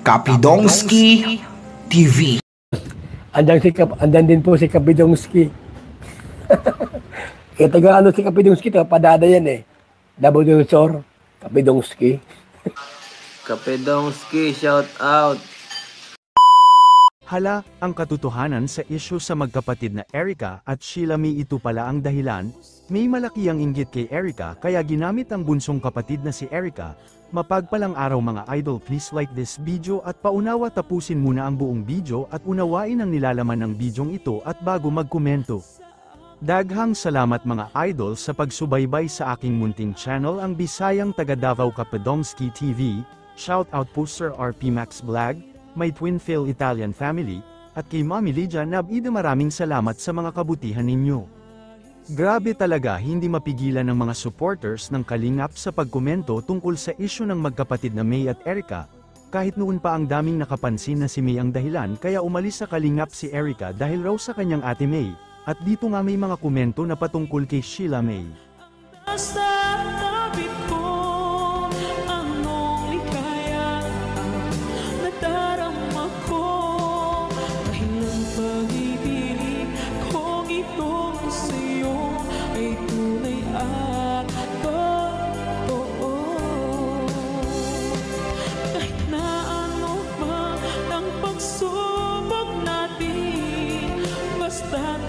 Kapidongski TV. Andan din po si Kapidongski. Kaya taga ano si Kapidongski, taga Padada yan eh. Nabudulusor, Kapidongski. Kapidongski, shout out. Hala, ang katotohanan sa isyu sa magkapatid na Erica at Sheila May, ito pala ang dahilan. May malaki ang inggit kay Erica kaya ginamit ang bunsong kapatid na si Erica. Mapagpalang araw mga idol, please like this video at paunawa tapusin muna ang buong video at unawain ang nilalaman ng bidyong ito at bago magkomento. Daghang salamat mga idol sa pagsubaybay sa aking munting channel, ang Bisayang taga Davao Kapidongski TV. Shout out po Sir RP Max Vlog, my twin Phil Italian family, at kay Mami Lydia Nabida, maraming salamat sa mga kabutihan ninyo. Grabe talaga, hindi mapigilan ng mga supporters ng Kalingap sa pagkomento tungkol sa isyu ng magkapatid na May at Erica. Kahit noon pa ang daming nakapansin na si May ang dahilan kaya umalis sa Kalingap si Erica dahil raw sa kanyang ate May. At dito nga may mga komento na patungkol kay Sheila May.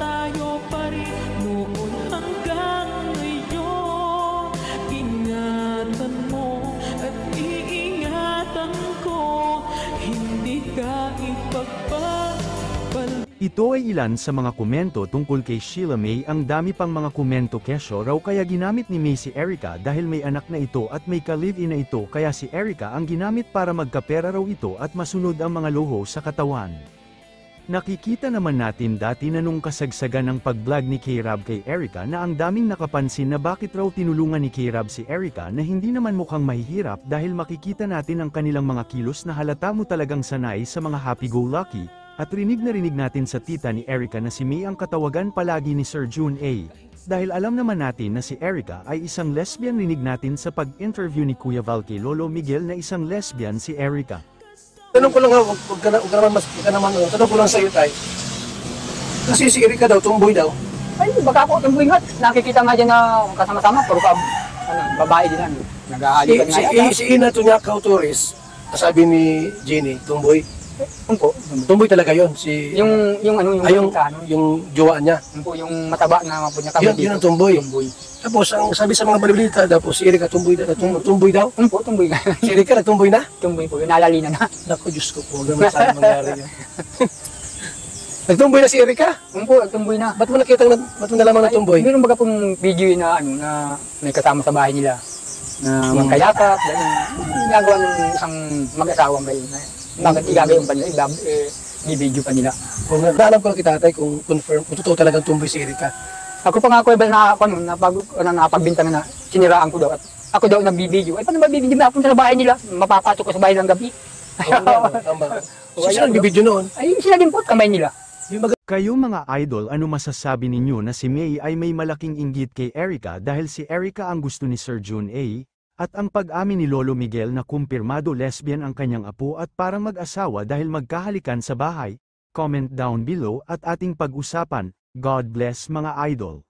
Tayo pa rin noon hanggang ngayon. Ingatan mo at iingatan ko, hindi ka ipagpapal. Ito ay ilan sa mga komento tungkol kay Sheila May. Ang dami pang mga komento kesyo raw kaya ginamit ni May si Erica dahil may anak na ito at may ka-live-in na ito, kaya si Erica ang ginamit para magkapera raw ito at masunod ang mga luho sa katawan. Nakikita naman natin dati na nung kasagsagan ng pag-vlog ni K-Rab kay Erica na ang daming nakapansin na bakit raw tinulungan ni K-Rab si Erica na hindi naman mukhang mahihirap dahil makikita natin ang kanilang mga kilos na halata mo talagang sanay sa mga happy-go-lucky, at rinig na rinig natin sa tita ni Erica na si May ang katawagan palagi ni Sir June A. Dahil alam naman natin na si Erica ay isang lesbian, rinig natin sa pag-interview ni Kuya Val kay Lolo Miguel na isang lesbian si Erica. Tanong ko lang ha, huwag ka naman, tanong ko lang sa'yo tayo. Kasi si Erica daw, tumboy daw. Ay, baka ako tumboy nga. Nakikita nga dyan na kasama-sama, pero babae din yan. Nag-aalikan nga yan. Si Ina Tunyakaw Torres, sabi ni Jenny, tumboy. Tumboy talaga yun. Yung jowa niya. Yung mataba na mapunya kami. Yun ang tumboy. Tapos, ang sabi sa mga balibalita, tapos si Erica tumboy daw. Tumboy nga. Si Erica nagtumboy na? Tumboy po, nalalina na. Naku, Diyos ko po, gano'n sana mangyari yan. Nagtumboy na si Erica? Nagtumboy na. Ba't mo nalaman na tumboy? Meron baga pong video na may kasama sa bahay nila. Na magkayakap, ginagawa ng isang mag-asawang kayo. Bakit igagayon pa nila, i-video pa nila. Naalam ko lang kita tatay kung totoo talagang tumboy si Erica. Ako pa nga ako napagbintangan na siniraan ko daw at ako daw nagbibideo. Ay, paano magbibideo na ako sa bahay nila? Mapapasok ko sa bahay ng gabi. Tama. Sino nagbibideo noon? Ay, sila din po, kamay nila. Kayo mga idol, ano masasabi ninyo na si May ay may malaking inggit kay Erica dahil si Erica ang gusto ni Sir June A? At ang pag-amin ni Lolo Miguel na kumpirmado lesbian ang kanyang apo at parang mag-asawa dahil magkahalikan sa bahay? Comment down below at ating pag-usapan. God bless mga idol.